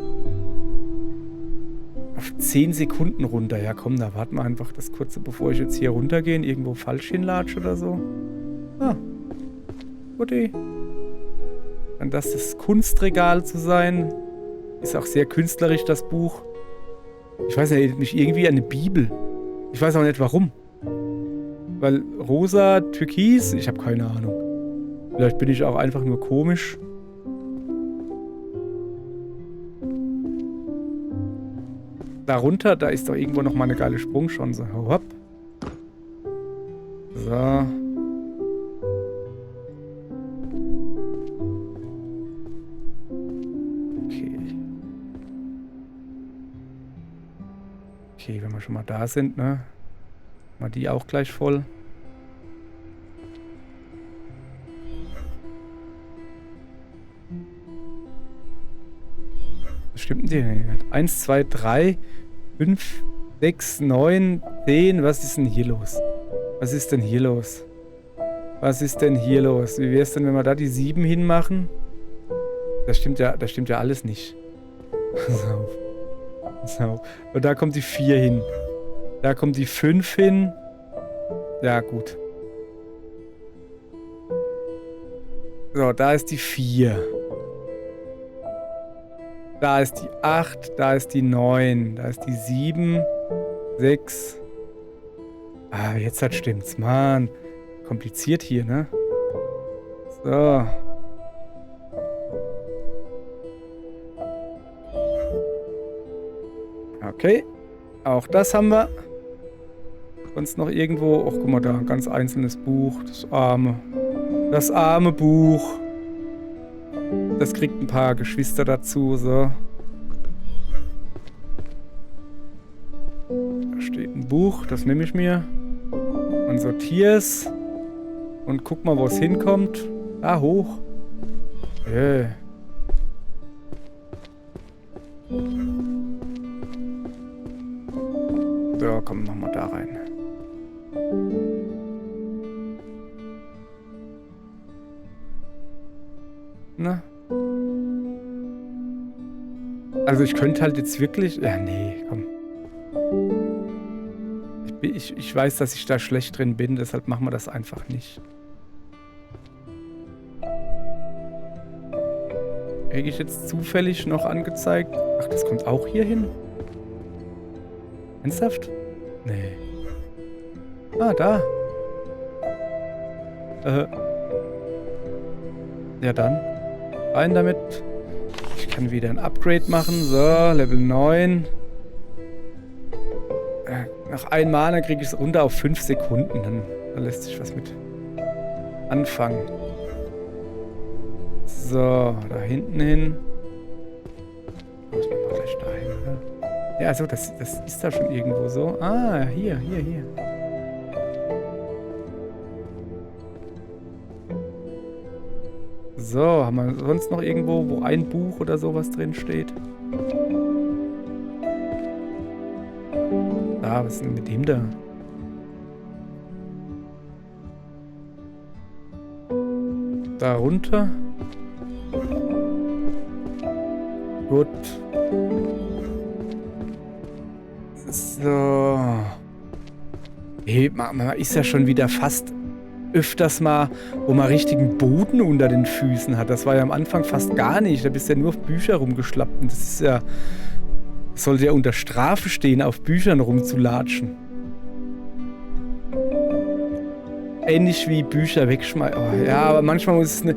Auf 10 Sekunden runter. Ja komm, da warten wir einfach das kurze, bevor ich jetzt hier runtergehe, irgendwo falsch hinlatsche oder so. Ah. Guti. Dann das Kunstregal zu sein. Ist auch sehr künstlerisch, das Buch. Ich weiß nicht, erinnert mich irgendwie an eine Bibel. Ich weiß auch nicht warum. Weil rosa, türkis, ich habe keine Ahnung. Vielleicht bin ich auch einfach nur komisch. Darunter, da ist doch irgendwo noch mal eine geile Sprungchance. Hopp. So. Okay, wenn wir schon mal da sind, ne? Mal die auch gleich voll. Was stimmt denn hier? 1, 2, 3, 5, 6, 9, 10. Was ist denn hier los? Was ist denn hier los? Was ist denn hier los? Wie wäre es denn, wenn wir da die 7 hinmachen? Das stimmt ja alles nicht. So. Und da kommt die 4 hin. Da kommt die 5 hin. Ja, gut. So, da ist die 4. Da ist die 8, da ist die 9, da ist die 7, 6. Ah, jetzt stimmt's. Mann. Kompliziert hier, ne? So. Okay. Auch das haben wir. Sonst noch irgendwo... Ach, guck mal da. Ein ganz einzelnes Buch. Das arme Buch. Das kriegt ein paar Geschwister dazu, so. Da steht ein Buch, das nehme ich mir. Und sortiere es. Und guck mal, wo es hinkommt. Da hoch. So, komm, machen wir da rein. Na? Also ich könnte halt jetzt wirklich... Ja, nee, komm. Ich weiß, dass ich da schlecht drin bin, deshalb machen wir das einfach nicht. Kriege ich jetzt zufällig noch angezeigt? Ach, das kommt auch hier hin? Ernsthaft? Nee. Ah, da. Ja dann. Rein damit. Ich kann wieder ein Upgrade machen. So, Level 9. Nach einem Mana kriege ich es runter auf 5 Sekunden. Dann lässt sich was mit anfangen. So, da hinten hin. Muss man mal gleich dahin, oder? Ja, also das ist da schon irgendwo so. Ah, hier. So, haben wir sonst noch irgendwo, wo ein Buch oder sowas drin steht? Da, was ist denn mit dem da? Da runter. Gut. So. Hey, man ist ja schon wieder fast öfters mal, wo man richtigen Boden unter den Füßen hat. Das war ja am Anfang fast gar nicht. Da bist du ja nur auf Bücher rumgeschlappt. Und das ist ja... sollte ja unter Strafe stehen, auf Büchern rumzulatschen. Ähnlich wie Bücher wegschmeißen. Oh, ja, aber manchmal muss es eine...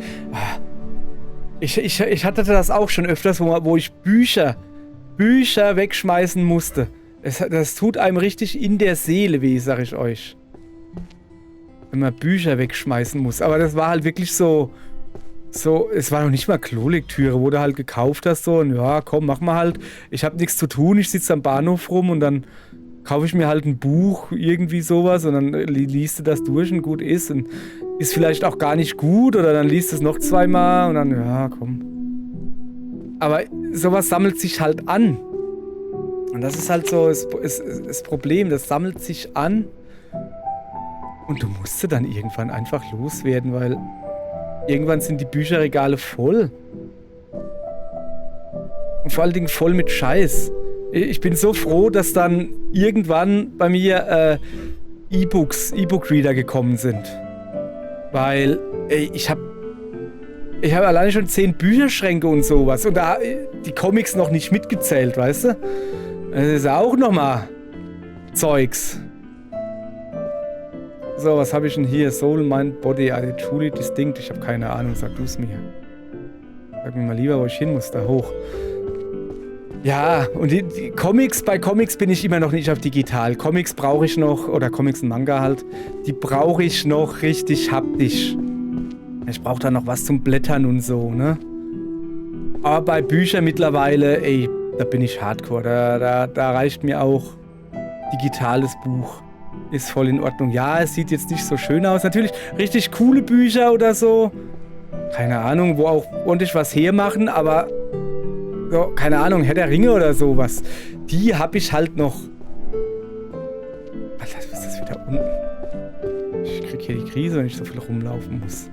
Ich hatte das auch schon öfters, wo ich Bücher wegschmeißen musste. Das tut einem richtig in der Seele weh, sag ich euch. Wenn man Bücher wegschmeißen muss. Aber das war halt wirklich so, es war noch nicht mal Klolektüre, wo du halt gekauft hast, so, und ja, komm, mach mal halt. Ich habe nichts zu tun, ich sitze am Bahnhof rum und dann kaufe ich mir halt ein Buch, irgendwie sowas, und dann liest du das durch und gut ist. Und ist vielleicht auch gar nicht gut, oder dann liest du es noch zweimal und dann, ja, komm. Aber sowas sammelt sich halt an. Und das ist halt so das Problem, das sammelt sich an. Und du musst dann irgendwann einfach loswerden, weil irgendwann sind die Bücherregale voll. Und vor allen Dingen voll mit Scheiß. Ich bin so froh, dass dann irgendwann bei mir E-Book-Reader gekommen sind. Weil ich hab alleine schon 10 Bücherschränke und sowas. Und da die Comics noch nicht mitgezählt, weißt du? Das ist auch nochmal Zeugs. So, was habe ich denn hier? Soul, Mind, Body, truly distinct. Ich habe keine Ahnung, sag du es mir. Sag mir mal lieber, wo ich hin muss, da hoch. Ja, und die Comics, bei Comics bin ich immer noch nicht auf digital. Comics brauche ich noch, oder Comics und Manga halt, die brauche ich noch richtig haptisch. Ich brauche da noch was zum Blättern und so, ne? Aber bei Büchern mittlerweile, ey, da bin ich hardcore. Da reicht mir auch digitales Buch. Ist voll in Ordnung. Ja, es sieht jetzt nicht so schön aus. Natürlich richtig coole Bücher oder so. Keine Ahnung, wo auch ordentlich was hermachen, aber so, keine Ahnung, Herr der Ringe oder sowas. Die habe ich halt noch. unten. Ich krieg hier die Krise, wenn ich so viel rumlaufen muss.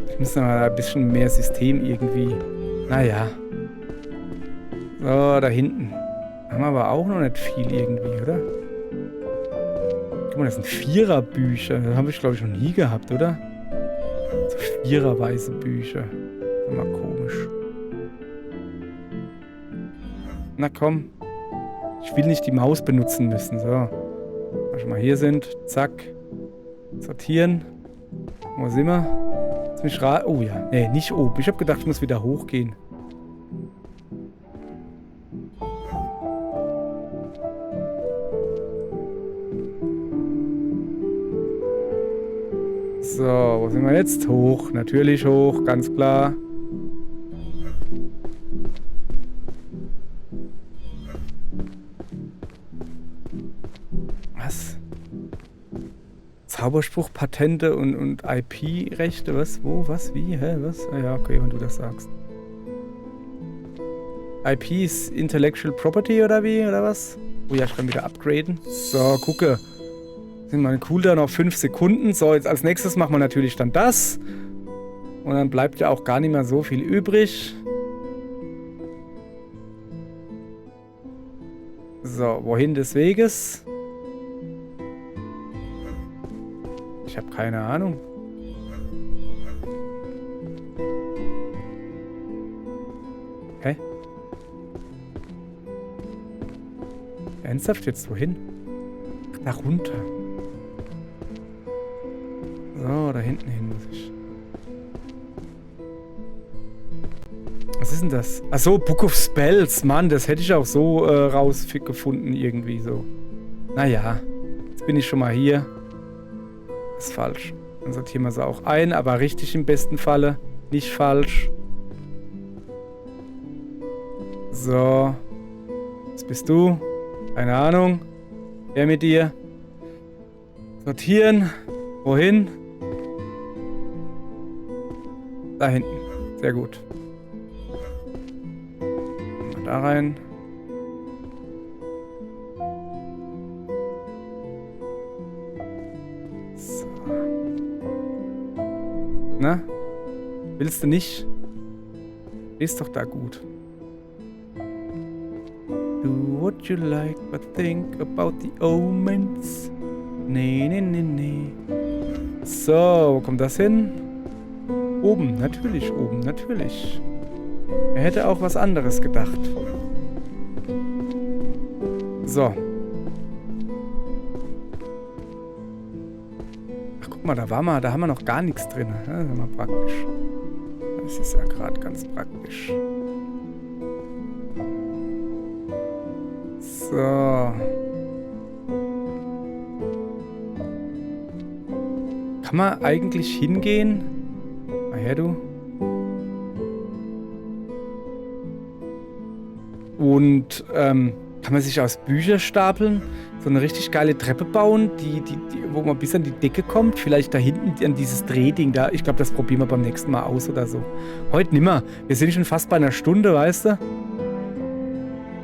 Ich muss noch mal ein bisschen mehr System irgendwie. Naja. So, da hinten. Haben wir aber auch noch nicht viel irgendwie, oder? Guck mal, das sind Viererbücher. Das habe ich, glaube ich, noch nie gehabt, oder? So viererweise Bücher. Das ist mal komisch. Na komm. Ich will nicht die Maus benutzen müssen. So. Wenn wir schon mal hier sind. Zack. Sortieren. Wo sind wir? Jetzt bin ich oh ja. Nee, nicht oben. Ich habe gedacht, ich muss wieder hochgehen. So, wo sind wir jetzt? Hoch. Natürlich hoch. Ganz klar. Was? Zauberspruch, Patente und IP-Rechte? Was? Wo? Was? Wie? Hä? Was? Ah ja, okay, wenn du das sagst. IP ist Intellectual Property oder wie? Oder was? Oh ja, ich kann wieder upgraden. So, gucke. Sind meine Cooldown auf 5 Sekunden. So, jetzt als nächstes machen wir natürlich dann das. Und dann bleibt ja auch gar nicht mehr so viel übrig. So, wohin des Weges? Ich habe keine Ahnung. Hä? Ernsthaft jetzt wohin? Da runter. So, da hinten hin muss ich. Was ist denn das? Achso, Book of Spells. Mann, das hätte ich auch so rausgefunden irgendwie so. Naja, jetzt bin ich schon mal hier. Das ist falsch. Dann sortieren wir sie auch ein, aber richtig im besten Falle. Nicht falsch. So. Was bist du? Keine Ahnung. Wer mit dir? Sortieren. Wohin? Da hinten. Sehr gut. Mal da rein. So. Na? Willst du nicht? Ist doch da gut. Do what you like, but think about the omens. Nee, nee, nee, nee. So, wo kommt das hin? Oben, natürlich oben, natürlich. Er hätte auch was anderes gedacht. So. Ach, guck mal, da haben wir noch gar nichts drin. Das ist mal praktisch. Das ist ja gerade ganz praktisch. So. Kann man eigentlich hingehen? Mal her, du. Und kann man sich aus Bücherstapeln so eine richtig geile Treppe bauen, wo man bis an die Decke kommt? Vielleicht da hinten an dieses Drehding da. Ich glaube, das probieren wir beim nächsten Mal aus oder so. Heute nimmer. Wir sind schon fast bei einer Stunde, weißt du?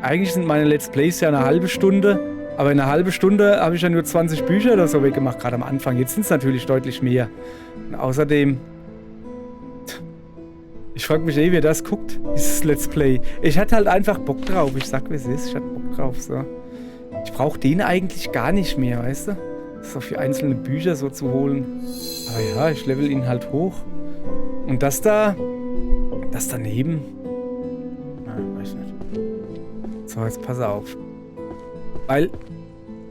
Eigentlich sind meine Let's Plays ja eine halbe Stunde. Aber in einer halben Stunde habe ich ja nur 20 Bücher oder so weggemacht, gerade am Anfang. Jetzt sind es natürlich deutlich mehr. Und außerdem... Ich frage mich wer das guckt, dieses Let's Play. Ich hatte halt einfach Bock drauf. Ich sag, wie es ist. Ich hatte Bock drauf, so. Ich brauche den eigentlich gar nicht mehr, weißt du? So für einzelne Bücher so zu holen. Aber ja, ich level ihn halt hoch. Und das da... Das daneben... Na, weiß nicht. So, jetzt pass auf. Weil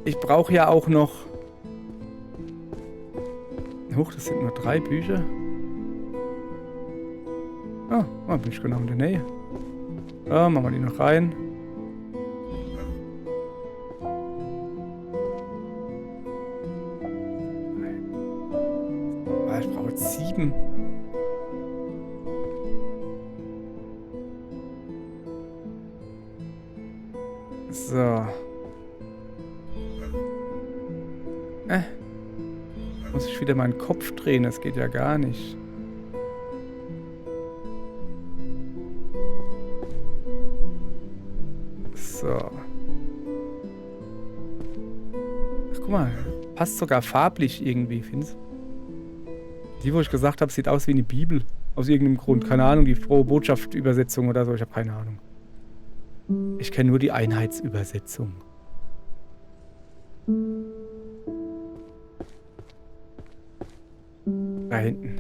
ich brauche ja auch noch... Huch, das sind nur 3 Bücher. Ah, da bin ich genau in der Nähe. Da machen wir die noch rein. Ah, ich brauche jetzt 7. So. Muss ich wieder meinen Kopf drehen? Das geht ja gar nicht. So. Guck mal, passt sogar farblich irgendwie, findest du? Die, wo ich gesagt habe, sieht aus wie eine Bibel. Aus irgendeinem Grund. Keine Ahnung, die Frohe Botschaft-Übersetzung oder so. Ich habe keine Ahnung. Ich kenne nur die Einheitsübersetzung. Da hinten.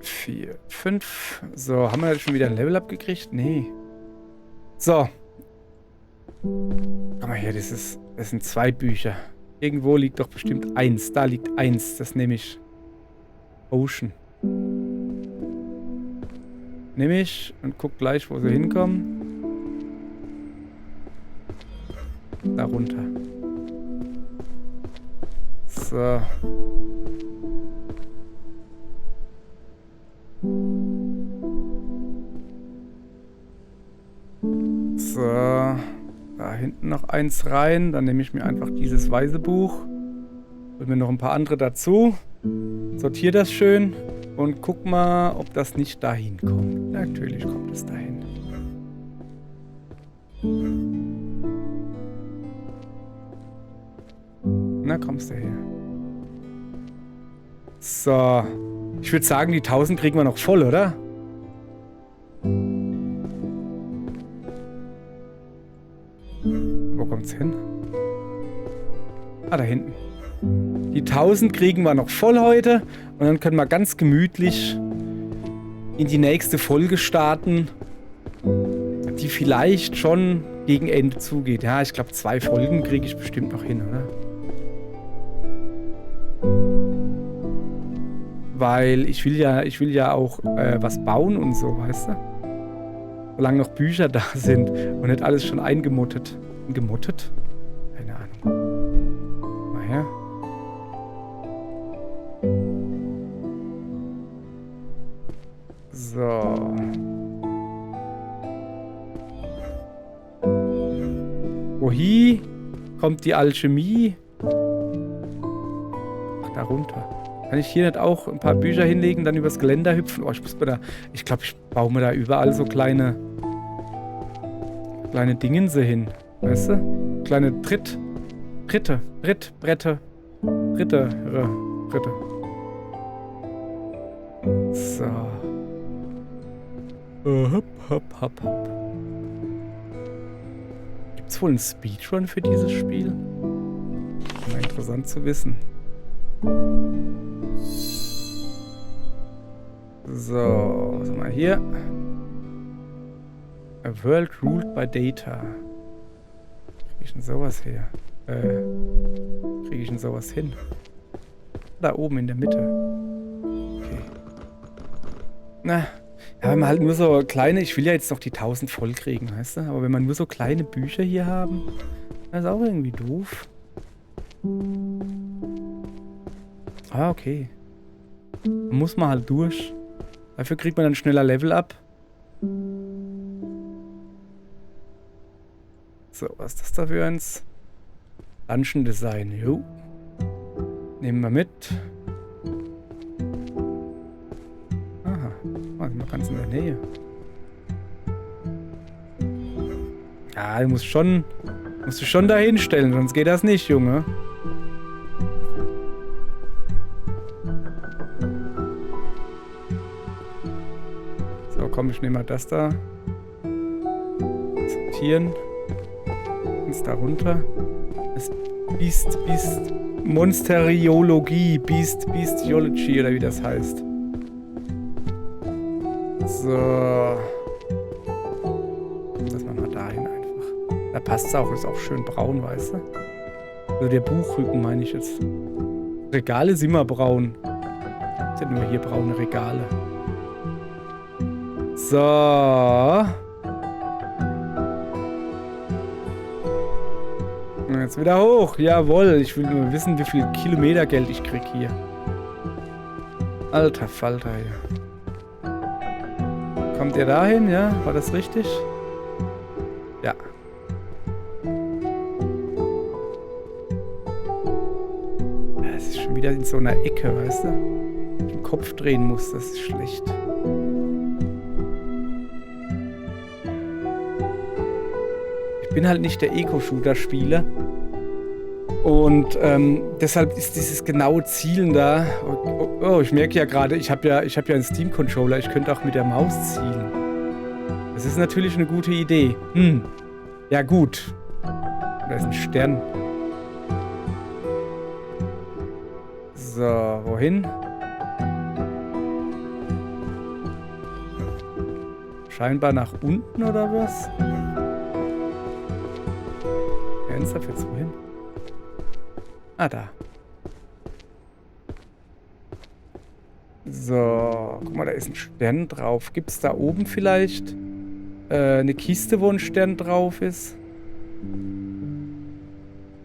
4, 5. So, haben wir jetzt schon wieder ein Level-Up gekriegt? Nee. So. Guck mal hier, das sind 2 Bücher. Irgendwo liegt doch bestimmt 1. Da liegt 1. Das nehme ich. Ocean. Nehme ich und guck gleich, wo sie hinkommen. Da runter. So. So. Da hinten noch 1 rein. Dann nehme ich mir einfach dieses weiße Buch. Hol mir noch ein paar andere dazu. Sortiere das schön. Und guck mal, ob das nicht dahin kommt. Natürlich kommt es dahin. Na, kommst du her. So. Ich würde sagen, die 1000 kriegen wir noch voll, oder? Wo kommt's hin? Ah, da hinten. Die 1000 kriegen wir noch voll heute. Und dann können wir ganz gemütlich in die nächste Folge starten, die vielleicht schon gegen Ende zugeht. Ja, ich glaube, 2 Folgen kriege ich bestimmt noch hin, oder? Weil ich will ja auch was bauen und so, weißt du? Solange noch Bücher da sind und nicht alles schon eingemottet. Gemottet? Keine Ahnung. Mal her. So. Wohin kommt die Alchemie? Ach, da runter. Kann ich hier nicht auch ein paar Bücher hinlegen, dann übers Geländer hüpfen? Oh, ich glaube, ich baue mir da überall so kleine Dingense hin. Weißt du? Kleine Britte. So. Hopp. Gibt's wohl einen Speedrun für dieses Spiel? Mal interessant zu wissen. So, was haben wir hier? A world ruled by data. Kriege ich denn sowas her? Kriege ich denn sowas hin? Da oben in der Mitte. Okay. Na, ja, wenn man halt nur so kleine, ich will ja jetzt noch die 1000 voll kriegen, weißt du? Aber wenn man nur so kleine Bücher hier haben, das ist auch irgendwie doof. Ah, okay. Da muss man halt durch. Dafür kriegt man dann schneller Level up. So, was ist das da für eins? Dungeon Design, jo. Nehmen wir mit. Aha, sind wir ganz in der Nähe. Ja, du musst du schon da hinstellen, sonst geht das nicht, Junge. So, komm, ich nehme mal das da. Sortieren. Da runter. Das Beast Monsteriologie, Bestiology oder wie das heißt. So. Das machen wir dahin einfach. Da passt es auch, ist auch schön braun, weißt du? Also der Buchrücken meine ich jetzt. Regale sind immer braun. Es sind nur hier braune Regale. So. Jetzt wieder hoch. Jawohl. Ich will nur wissen, wie viel Kilometer Geld ich krieg hier. Alter Falter hier. Kommt ihr dahin? Ja? War das richtig? Ja. Es ist schon wieder in so einer Ecke, weißt du? Ich den Kopf drehen muss, das ist schlecht. bin halt nicht der Eco-Shooter-Spieler. Und deshalb ist dieses genaue Zielen da. Oh, ich merke ja gerade, ich hab ja einen Steam-Controller. Ich könnte auch mit der Maus zielen. Das ist natürlich eine gute Idee. Ja gut. Da ist ein Stern. So, wohin? Scheinbar nach unten oder was? Ernsthaft jetzt wohin? Ah, da. So, guck mal, da ist ein Stern drauf. Gibt es da oben vielleicht eine Kiste, wo ein Stern drauf ist?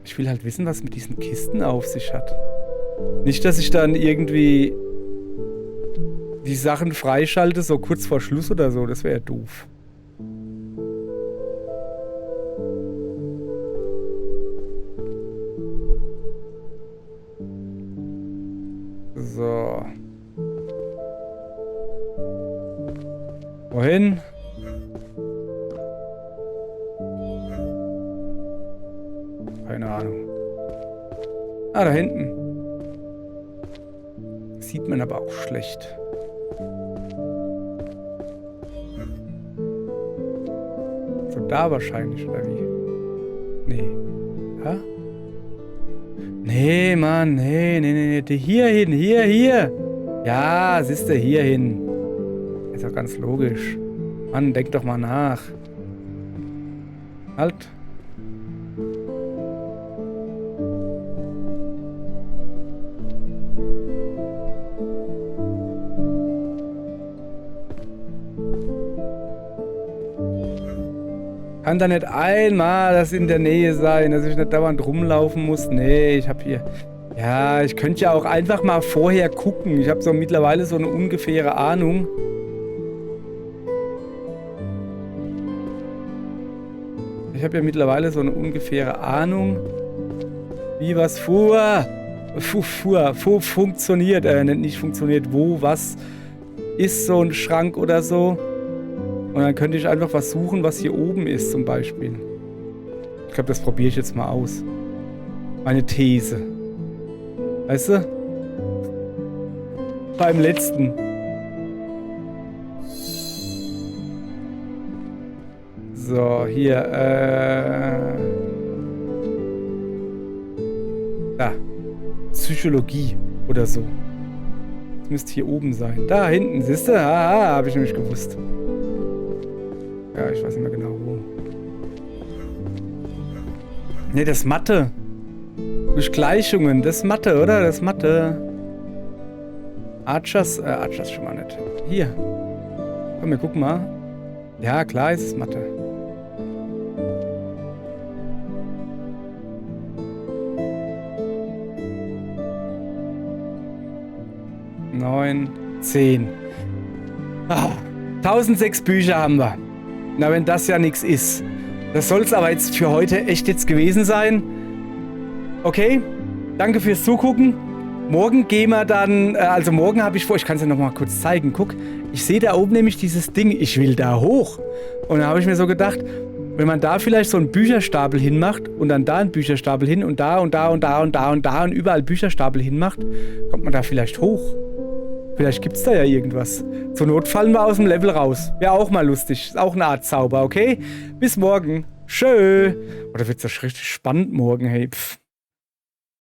Ich will halt wissen, was mit diesen Kisten auf sich hat. Nicht, dass ich dann irgendwie die Sachen freischalte, so kurz vor Schluss oder so. Das wäre ja doof. So. Wohin? Keine Ahnung. Ah, da hinten. Sieht man aber auch schlecht. So da wahrscheinlich, oder wie? Nee. Ja? Nee, Mann, nee. Hier hin, hier. Ja, siehst du, hier hin. Ist doch ganz logisch. Mann, denk doch mal nach. Halt. Kann da nicht einmal das in der Nähe sein, dass ich nicht dauernd rumlaufen muss? Nee, ich habe hier... Ja, ich könnte ja auch einfach mal vorher gucken. Ich habe so mittlerweile so eine ungefähre Ahnung. Wie was funktioniert. Nicht funktioniert, wo, was ist so ein Schrank oder so. Und dann könnte ich einfach was suchen, was hier oben ist zum Beispiel. Ich glaube, das probiere ich jetzt mal aus. Meine These. Weißt du? Beim letzten. So, hier, da. Psychologie oder so. Das müsste hier oben sein. Da hinten, siehst du? Ah, habe ich nämlich gewusst. Ja, ich weiß nicht mehr genau wo. Ne, das Mathe. Durch Gleichungen. Das Mathe, oder? Das Mathe. Archers schon mal nicht. Hier. Komm, wir gucken mal. Ja, klar ist es Mathe. Neun, 10. 1006 Bücher haben wir. Na, wenn das ja nichts ist. Das soll es aber jetzt für heute echt jetzt gewesen sein. Okay, danke fürs Zugucken. Morgen gehen wir dann, also morgen habe ich vor, ich kann es ja nochmal kurz zeigen. Guck, ich sehe da oben nämlich dieses Ding, ich will da hoch. Und da habe ich mir so gedacht, wenn man da vielleicht so einen Bücherstapel hinmacht und dann da einen Bücherstapel hin und da und da und da und da und da und überall Bücherstapel hinmacht, kommt man da vielleicht hoch. Vielleicht gibt's da ja irgendwas. Zur Not fallen wir aus dem Level raus. Wäre auch mal lustig. Ist auch eine Art Zauber, okay? Bis morgen. Tschö. Oder wird's das richtig spannend morgen, hey? Pff.